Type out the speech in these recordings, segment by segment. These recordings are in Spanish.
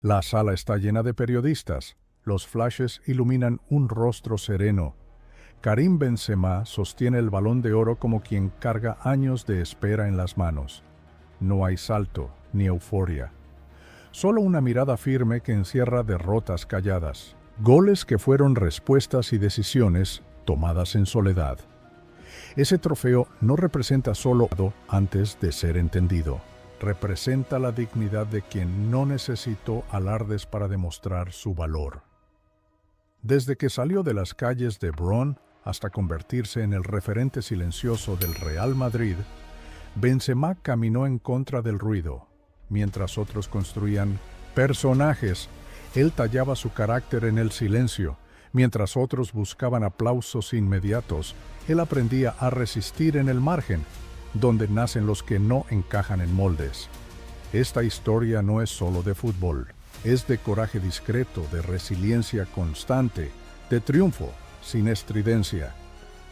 La sala está llena de periodistas. Los flashes iluminan un rostro sereno. Karim Benzema sostiene el Balón de Oro como quien carga años de espera en las manos. No hay salto ni euforia. Solo una mirada firme que encierra derrotas calladas. Goles que fueron respuestas y decisiones tomadas en soledad. Ese trofeo no representa solo antes de ser entendido. Representa la dignidad de quien no necesitó alardes para demostrar su valor. Desde que salió de las calles de Bron hasta convertirse en el referente silencioso del Real Madrid, Benzema caminó en contra del ruido. Mientras otros construían personajes, él tallaba su carácter en el silencio. Mientras otros buscaban aplausos inmediatos, él aprendía a resistir en el margen, donde nacen los que no encajan en moldes. Esta historia no es solo de fútbol, es de coraje discreto, de resiliencia constante, de triunfo sin estridencia.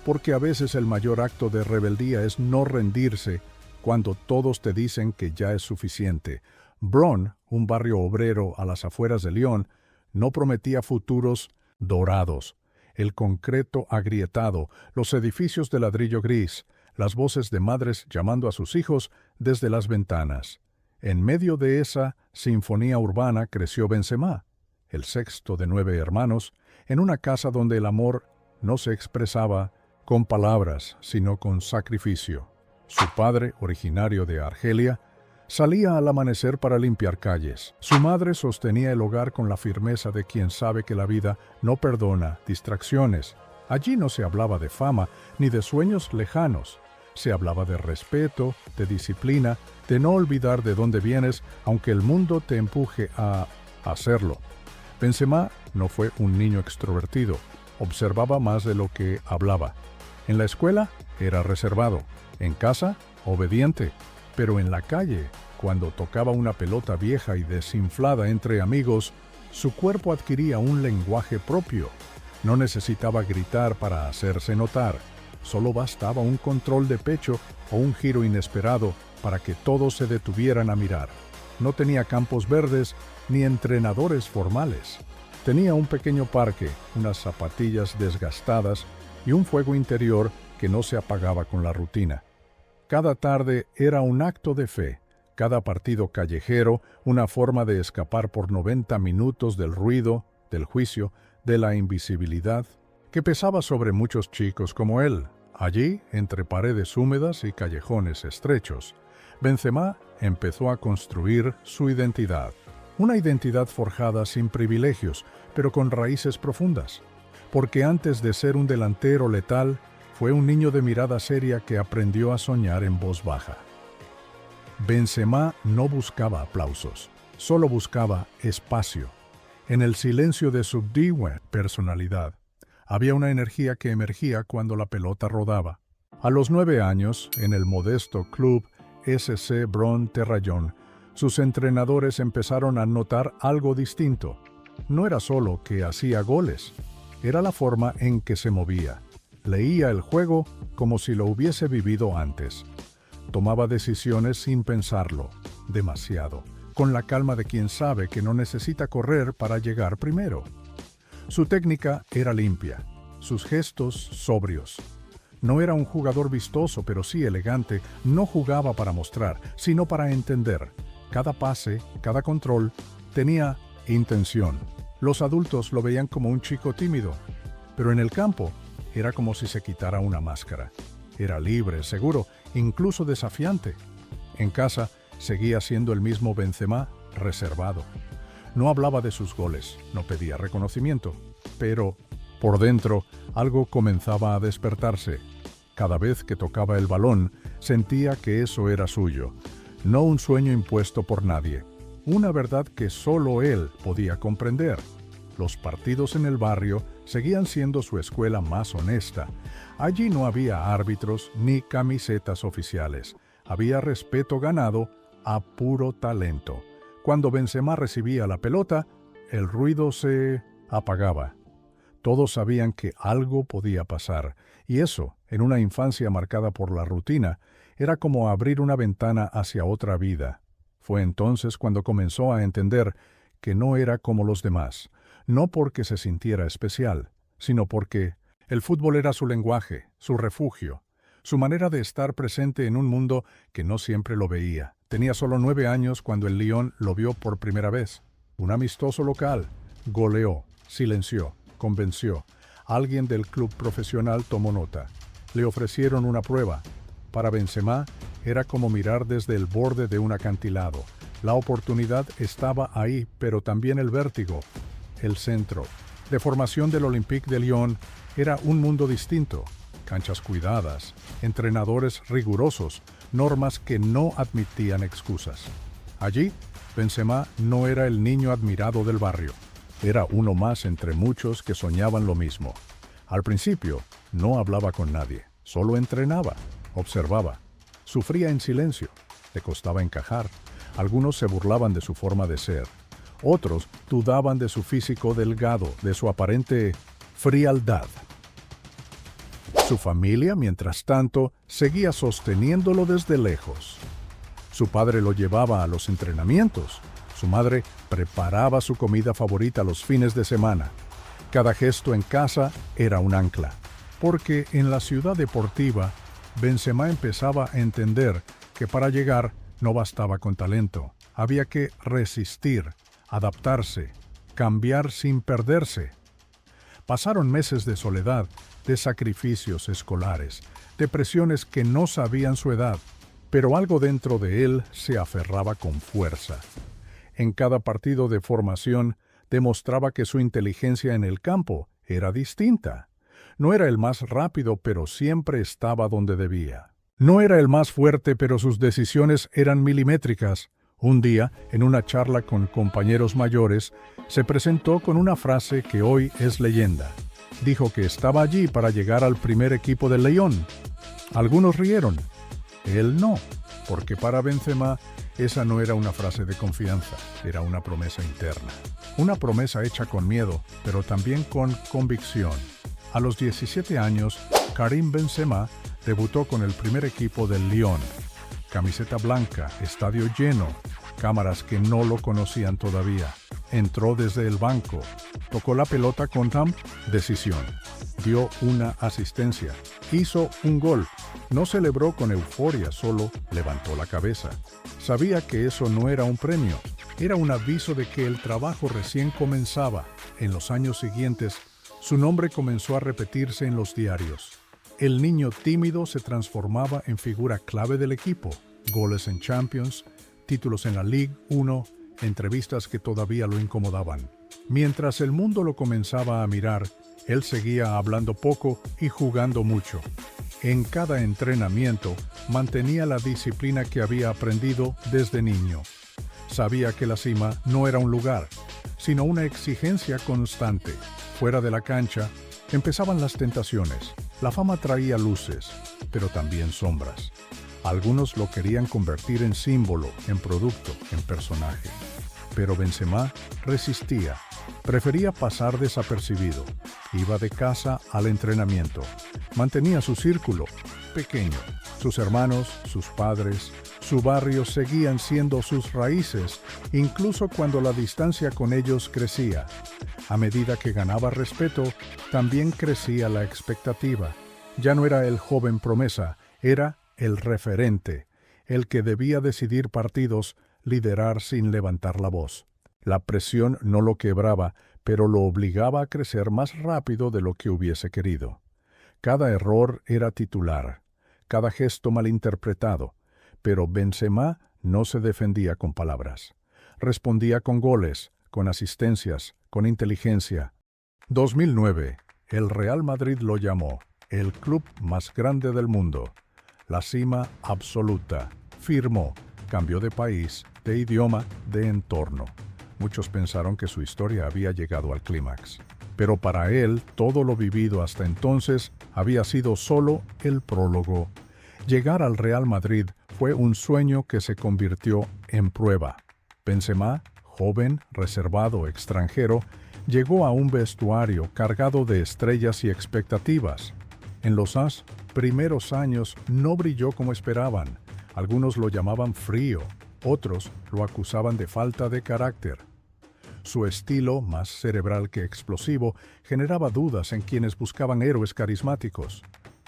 Porque a veces el mayor acto de rebeldía es no rendirse cuando todos te dicen que ya es suficiente. Bron, un barrio obrero a las afueras de Lyon, no prometía futuros dorados. El concreto agrietado, los edificios de ladrillo gris, las voces de madres llamando a sus hijos desde las ventanas. En medio de esa sinfonía urbana creció Benzema, el sexto de 9 hermanos, en una casa donde el amor no se expresaba con palabras, sino con sacrificio. Su padre, originario de Argelia, salía al amanecer para limpiar calles. Su madre sostenía el hogar con la firmeza de quien sabe que la vida no perdona distracciones. Allí no se hablaba de fama ni de sueños lejanos. Se hablaba de respeto, de disciplina, de no olvidar de dónde vienes, aunque el mundo te empuje a hacerlo. Benzema no fue un niño extrovertido. Observaba más de lo que hablaba. En la escuela era reservado. En casa, obediente. Pero en la calle, cuando tocaba una pelota vieja y desinflada entre amigos, su cuerpo adquiría un lenguaje propio. No necesitaba gritar para hacerse notar. Solo bastaba un control de pecho o un giro inesperado para que todos se detuvieran a mirar. No tenía campos verdes ni entrenadores formales. Tenía un pequeño parque, unas zapatillas desgastadas y un fuego interior que no se apagaba con la rutina. Cada tarde era un acto de fe, cada partido callejero una forma de escapar por 90 minutos del ruido, del juicio, de la invisibilidad, que pesaba sobre muchos chicos como él. Allí, entre paredes húmedas y callejones estrechos, Benzema empezó a construir su identidad. Una identidad forjada sin privilegios, pero con raíces profundas. Porque antes de ser un delantero letal, fue un niño de mirada seria que aprendió a soñar en voz baja. Benzema no buscaba aplausos, solo buscaba espacio. En el silencio de su personalidad, había una energía que emergía cuando la pelota rodaba. A los 9 años, en el modesto club SC Bron Terrallón, sus entrenadores empezaron a notar algo distinto. No era solo que hacía goles, era la forma en que se movía. Leía el juego como si lo hubiese vivido antes. Tomaba decisiones sin pensarlo, demasiado, con la calma de quien sabe que no necesita correr para llegar primero. Su técnica era limpia, sus gestos sobrios. No era un jugador vistoso, pero sí elegante. No jugaba para mostrar, sino para entender. Cada pase, cada control, tenía intención. Los adultos lo veían como un chico tímido, pero en el campo era como si se quitara una máscara. Era libre, seguro, incluso desafiante. En casa seguía siendo el mismo Benzema, reservado. No hablaba de sus goles, no pedía reconocimiento, pero por dentro algo comenzaba a despertarse. Cada vez que tocaba el balón, sentía que eso era suyo, no un sueño impuesto por nadie. Una verdad que solo él podía comprender. Los partidos en el barrio seguían siendo su escuela más honesta. Allí no había árbitros ni camisetas oficiales. Había respeto ganado a puro talento. Cuando Benzema recibía la pelota, el ruido se apagaba. Todos sabían que algo podía pasar, y eso, en una infancia marcada por la rutina, era como abrir una ventana hacia otra vida. Fue entonces cuando comenzó a entender que no era como los demás, no porque se sintiera especial, sino porque el fútbol era su lenguaje, su refugio, su manera de estar presente en un mundo que no siempre lo veía. Tenía solo 9 años cuando el Lyon lo vio por primera vez. Un amistoso local. Goleó, silenció, convenció. Alguien del club profesional tomó nota. Le ofrecieron una prueba. Para Benzema era como mirar desde el borde de un acantilado. La oportunidad estaba ahí, pero también el vértigo. El centro de formación del Olympique de Lyon era un mundo distinto. Canchas cuidadas, entrenadores rigurosos, normas que no admitían excusas. Allí, Benzema no era el niño admirado del barrio. Era uno más entre muchos que soñaban lo mismo. Al principio, no hablaba con nadie, solo entrenaba, observaba. Sufría en silencio, le costaba encajar. Algunos se burlaban de su forma de ser. Otros dudaban de su físico delgado, de su aparente frialdad. Su familia, mientras tanto, seguía sosteniéndolo desde lejos. Su padre lo llevaba a los entrenamientos. Su madre preparaba su comida favorita los fines de semana. Cada gesto en casa era un ancla. Porque en la ciudad deportiva, Benzema empezaba a entender que para llegar no bastaba con talento. Había que resistir, adaptarse, cambiar sin perderse. Pasaron meses de soledad, de sacrificios escolares, de presiones que no sabían su edad, pero algo dentro de él se aferraba con fuerza. En cada partido de formación demostraba que su inteligencia en el campo era distinta. No era el más rápido, pero siempre estaba donde debía. No era el más fuerte, pero sus decisiones eran milimétricas. Un día, en una charla con compañeros mayores, se presentó con una frase que hoy es leyenda. Dijo que estaba allí para llegar al primer equipo del Lyon. Algunos rieron. Él no, porque para Benzema esa no era una frase de confianza, era una promesa interna. Una promesa hecha con miedo, pero también con convicción. A los 17 años, Karim Benzema debutó con el primer equipo del Lyon. Camiseta blanca, estadio lleno, cámaras que no lo conocían todavía. Entró desde el banco, tocó la pelota con decisión, dio una asistencia, hizo un gol. No celebró con euforia, solo levantó la cabeza. Sabía que eso no era un premio, era un aviso de que el trabajo recién comenzaba. En los años siguientes, su nombre comenzó a repetirse en los diarios. El niño tímido se transformaba en figura clave del equipo. Goles en Champions, títulos en la Ligue 1, entrevistas que todavía lo incomodaban. Mientras el mundo lo comenzaba a mirar, él seguía hablando poco y jugando mucho. En cada entrenamiento mantenía la disciplina que había aprendido desde niño. Sabía que la cima no era un lugar, sino una exigencia constante. Fuera de la cancha, empezaban las tentaciones. La fama traía luces, pero también sombras. Algunos lo querían convertir en símbolo, en producto, en personaje. Pero Benzema resistía. Prefería pasar desapercibido. Iba de casa al entrenamiento. Mantenía su círculo pequeño. Sus hermanos, sus padres, su barrio seguían siendo sus raíces, incluso cuando la distancia con ellos crecía. A medida que ganaba respeto, también crecía la expectativa. Ya no era el joven promesa, era el referente, el que debía decidir partidos, liderar sin levantar la voz. La presión no lo quebraba, pero lo obligaba a crecer más rápido de lo que hubiese querido. Cada error era titular, cada gesto malinterpretado, pero Benzema no se defendía con palabras. Respondía con goles, con asistencias, con inteligencia. 2009, el Real Madrid lo llamó el club más grande del mundo. La cima absoluta. Firmó, cambió de país, de idioma, de entorno. Muchos pensaron que su historia había llegado al clímax. Pero para él, todo lo vivido hasta entonces había sido solo el prólogo. Llegar al Real Madrid fue un sueño que se convirtió en prueba. Benzema, joven, reservado, extranjero, llegó a un vestuario cargado de estrellas y expectativas. En los primeros años no brilló como esperaban. Algunos lo llamaban frío, otros lo acusaban de falta de carácter. Su estilo, más cerebral que explosivo, generaba dudas en quienes buscaban héroes carismáticos.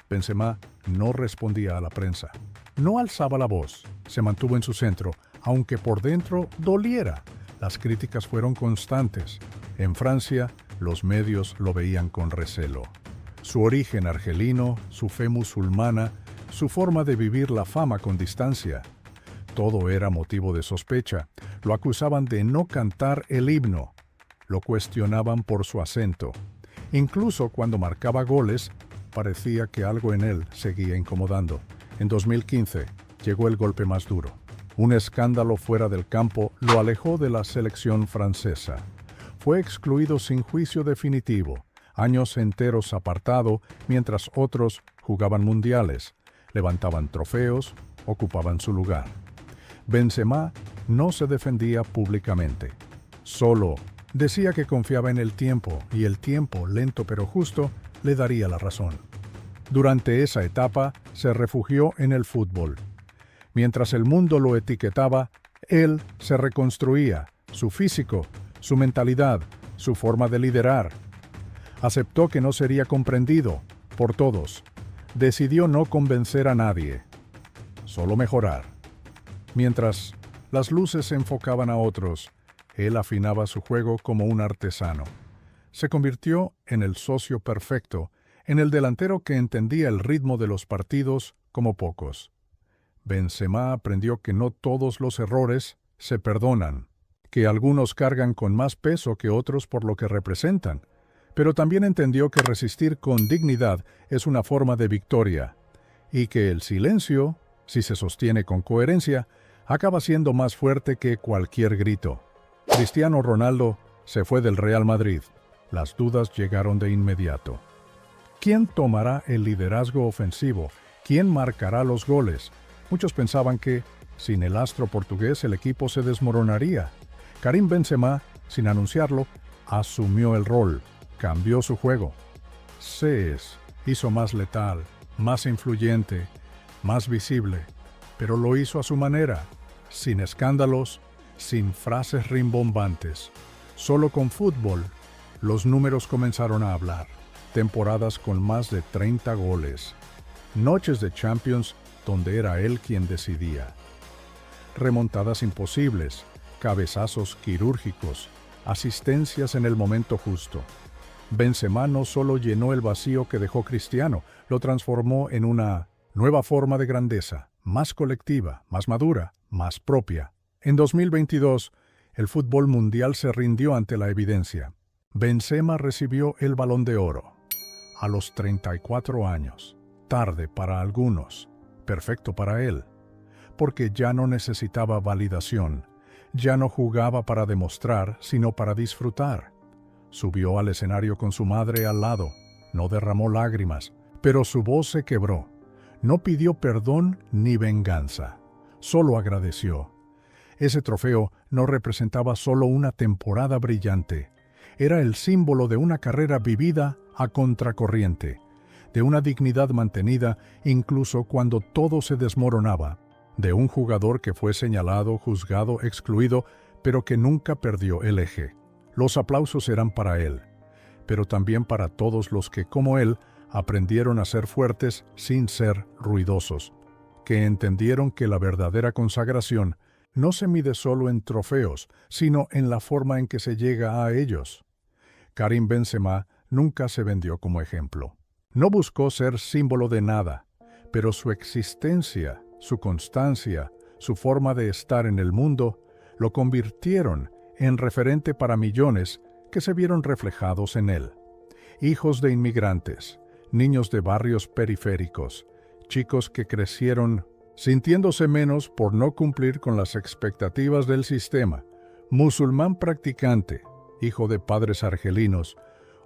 Benzema no respondía a la prensa. No alzaba la voz, se mantuvo en su centro, aunque por dentro doliera. Las críticas fueron constantes. En Francia, los medios lo veían con recelo. Su origen argelino, su fe musulmana, su forma de vivir la fama con distancia. Todo era motivo de sospecha. Lo acusaban de no cantar el himno. Lo cuestionaban por su acento. Incluso cuando marcaba goles, parecía que algo en él seguía incomodando. En 2015 llegó el golpe más duro. Un escándalo fuera del campo lo alejó de la selección francesa. Fue excluido sin juicio definitivo, años enteros apartado, mientras otros jugaban mundiales, levantaban trofeos, ocupaban su lugar. Benzema no se defendía públicamente. Solo decía que confiaba en el tiempo y el tiempo, lento pero justo, le daría la razón. Durante esa etapa se refugió en el fútbol. Mientras el mundo lo etiquetaba, él se reconstruía, su físico, su mentalidad, su forma de liderar. Aceptó que no sería comprendido por todos. Decidió no convencer a nadie, solo mejorar. Mientras las luces se enfocaban a otros, él afinaba su juego como un artesano. Se convirtió en el socio perfecto, en el delantero que entendía el ritmo de los partidos como pocos. Benzema aprendió que no todos los errores se perdonan, que algunos cargan con más peso que otros por lo que representan, pero también entendió que resistir con dignidad es una forma de victoria, y que el silencio, si se sostiene con coherencia, acaba siendo más fuerte que cualquier grito. Cristiano Ronaldo se fue del Real Madrid. Las dudas llegaron de inmediato. ¿Quién tomará el liderazgo ofensivo? ¿Quién marcará los goles? Muchos pensaban que, sin el astro portugués, el equipo se desmoronaría. Karim Benzema, sin anunciarlo, asumió el rol, cambió su juego. Se hizo más letal, más influyente, más visible, pero lo hizo a su manera, sin escándalos, sin frases rimbombantes. Solo con fútbol, los números comenzaron a hablar. Temporadas con más de 30 goles. Noches de Champions donde era él quien decidía. Remontadas imposibles, cabezazos quirúrgicos, asistencias en el momento justo. Benzema no solo llenó el vacío que dejó Cristiano, lo transformó en una nueva forma de grandeza, más colectiva, más madura, más propia. En 2022, el fútbol mundial se rindió ante la evidencia. Benzema recibió el Balón de Oro a los 34 años, tarde para algunos, perfecto para él, porque ya no necesitaba validación, ya no jugaba para demostrar, sino para disfrutar. Subió al escenario con su madre al lado, no derramó lágrimas, pero su voz se quebró. No pidió perdón ni venganza, solo agradeció. Ese trofeo no representaba solo una temporada brillante, era el símbolo de una carrera vivida a contracorriente, de una dignidad mantenida incluso cuando todo se desmoronaba, de un jugador que fue señalado, juzgado, excluido, pero que nunca perdió el eje. Los aplausos eran para él, pero también para todos los que, como él, aprendieron a ser fuertes sin ser ruidosos, que entendieron que la verdadera consagración no se mide solo en trofeos, sino en la forma en que se llega a ellos. Karim Benzema nunca se vendió como ejemplo. No buscó ser símbolo de nada, pero su existencia, su constancia, su forma de estar en el mundo, lo convirtieron en referente para millones que se vieron reflejados en él. Hijos de inmigrantes, niños de barrios periféricos, chicos que crecieron sintiéndose menos por no cumplir con las expectativas del sistema, musulmán practicante, hijo de padres argelinos,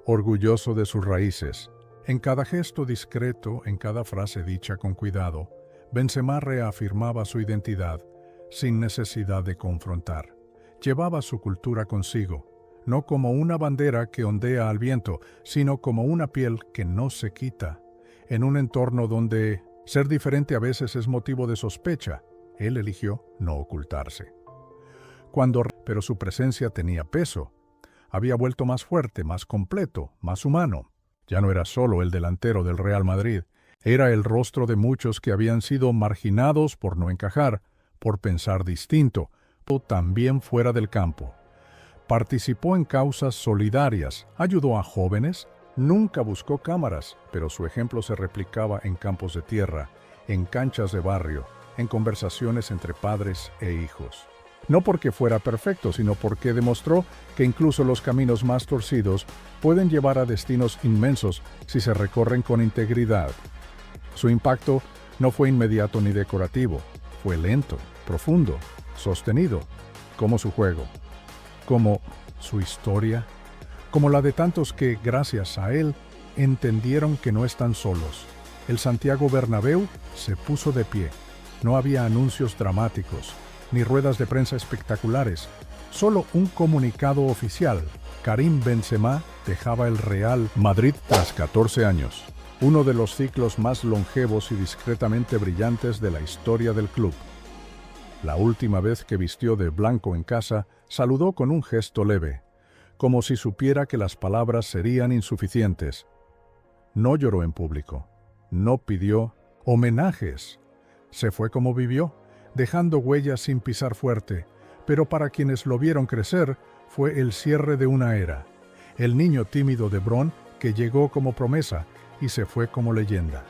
orgulloso de sus raíces. En cada gesto discreto, en cada frase dicha con cuidado, Benzema reafirmaba su identidad, sin necesidad de confrontar. Llevaba su cultura consigo, no como una bandera que ondea al viento, sino como una piel que no se quita. En un entorno donde ser diferente a veces es motivo de sospecha, él eligió no ocultarse. Pero su presencia tenía peso, Había vuelto más fuerte, más completo, más humano. Ya no era solo el delantero del Real Madrid, era el rostro de muchos que habían sido marginados por no encajar, por pensar distinto, o también fuera del campo. Participó en causas solidarias, ayudó a jóvenes, nunca buscó cámaras, pero su ejemplo se replicaba en campos de tierra, en canchas de barrio, en conversaciones entre padres e hijos. No porque fuera perfecto, sino porque demostró que incluso los caminos más torcidos pueden llevar a destinos inmensos si se recorren con integridad. Su impacto no fue inmediato ni decorativo, fue lento, profundo, sostenido, como su juego, como su historia, como la de tantos que, gracias a él, entendieron que no están solos. El Santiago Bernabéu se puso de pie. No había anuncios dramáticos, ni ruedas de prensa espectaculares, solo un comunicado oficial. Karim Benzema dejaba el Real Madrid tras 14 años, uno de los ciclos más longevos y discretamente brillantes de la historia del club. La última vez que vistió de blanco en casa, saludó con un gesto leve, como si supiera que las palabras serían insuficientes. No lloró en público, no pidió homenajes. Se fue como vivió, dejando huellas sin pisar fuerte, pero para quienes lo vieron crecer, fue el cierre de una era. El niño tímido de Bron que llegó como promesa y se fue como leyenda.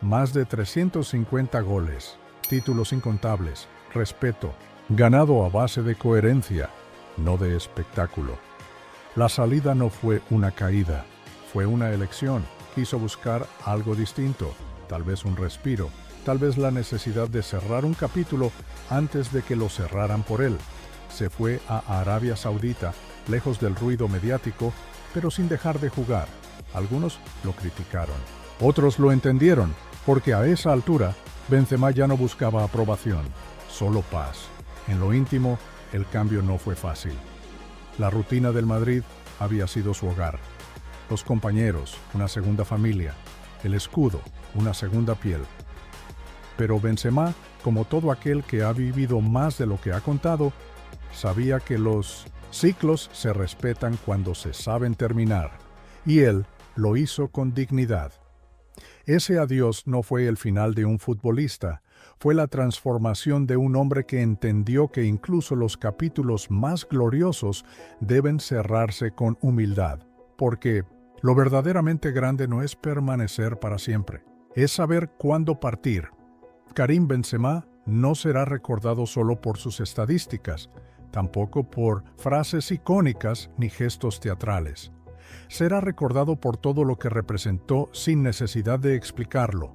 Más de 350 goles, títulos incontables, respeto, ganado a base de coherencia, no de espectáculo. La salida no fue una caída, fue una elección. Quiso buscar algo distinto, tal vez un respiro, tal vez la necesidad de cerrar un capítulo antes de que lo cerraran por él. Se fue a Arabia Saudita, lejos del ruido mediático, pero sin dejar de jugar. Algunos lo criticaron, otros lo entendieron, porque a esa altura Benzema ya no buscaba aprobación, solo paz. En lo íntimo, el cambio no fue fácil. La rutina del Madrid había sido su hogar. Los compañeros, una segunda familia. El escudo, una segunda piel. Pero Benzema, como todo aquel que ha vivido más de lo que ha contado, sabía que los ciclos se respetan cuando se saben terminar, y él lo hizo con dignidad. Ese adiós no fue el final de un futbolista, fue la transformación de un hombre que entendió que incluso los capítulos más gloriosos deben cerrarse con humildad, porque lo verdaderamente grande no es permanecer para siempre, es saber cuándo partir. Karim Benzema no será recordado solo por sus estadísticas, tampoco por frases icónicas ni gestos teatrales. Será recordado por todo lo que representó sin necesidad de explicarlo,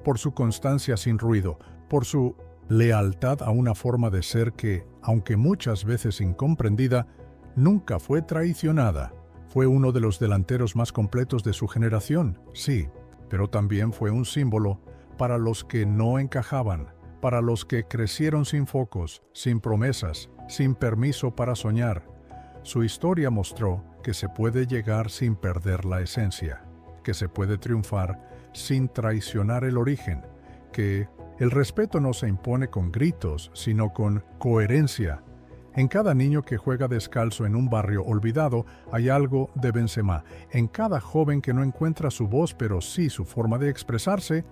por su constancia sin ruido, por su lealtad a una forma de ser que, aunque muchas veces incomprendida, nunca fue traicionada. Fue uno de los delanteros más completos de su generación, sí, pero también fue un símbolo para los que no encajaban, para los que crecieron sin focos, sin promesas, sin permiso para soñar. Su historia mostró que se puede llegar sin perder la esencia, que se puede triunfar sin traicionar el origen, que el respeto no se impone con gritos, sino con coherencia. En cada niño que juega descalzo en un barrio olvidado hay algo de Benzema. En cada joven que no encuentra su voz pero sí su forma de expresarse,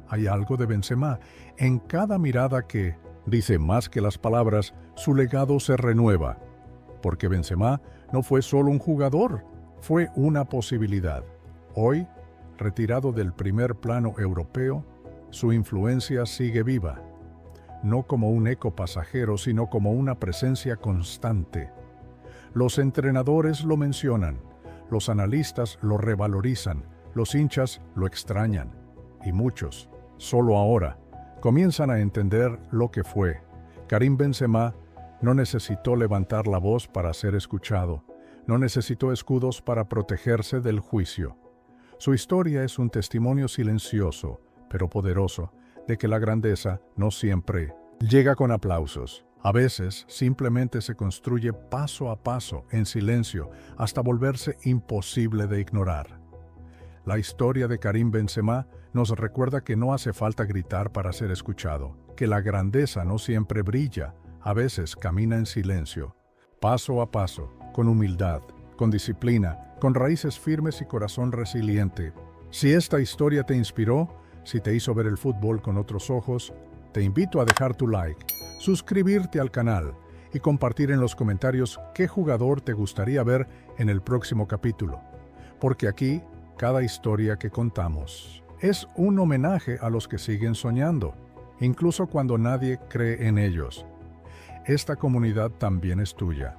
hay algo de Benzema. En cada mirada que dice más que las palabras, su legado se renueva. Porque Benzema no fue solo un jugador, fue una posibilidad. Hoy, retirado del primer plano europeo, su influencia sigue viva. No como un eco pasajero, sino como una presencia constante. Los entrenadores lo mencionan, los analistas lo revalorizan, los hinchas lo extrañan, y muchos, solo ahora, comienzan a entender lo que fue. Karim Benzema no necesitó levantar la voz para ser escuchado, no necesitó escudos para protegerse del juicio. Su historia es un testimonio silencioso, pero poderoso, de que la grandeza no siempre llega con aplausos. A veces simplemente se construye paso a paso, en silencio, hasta volverse imposible de ignorar. La historia de Karim Benzema nos recuerda que no hace falta gritar para ser escuchado, que la grandeza no siempre brilla, a veces camina en silencio, paso a paso, con humildad, con disciplina, con raíces firmes y corazón resiliente. Si esta historia te inspiró, si te hizo ver el fútbol con otros ojos, te invito a dejar tu like, suscribirte al canal y compartir en los comentarios qué jugador te gustaría ver en el próximo capítulo. Porque aquí, cada historia que contamos es un homenaje a los que siguen soñando, incluso cuando nadie cree en ellos. Esta comunidad también es tuya.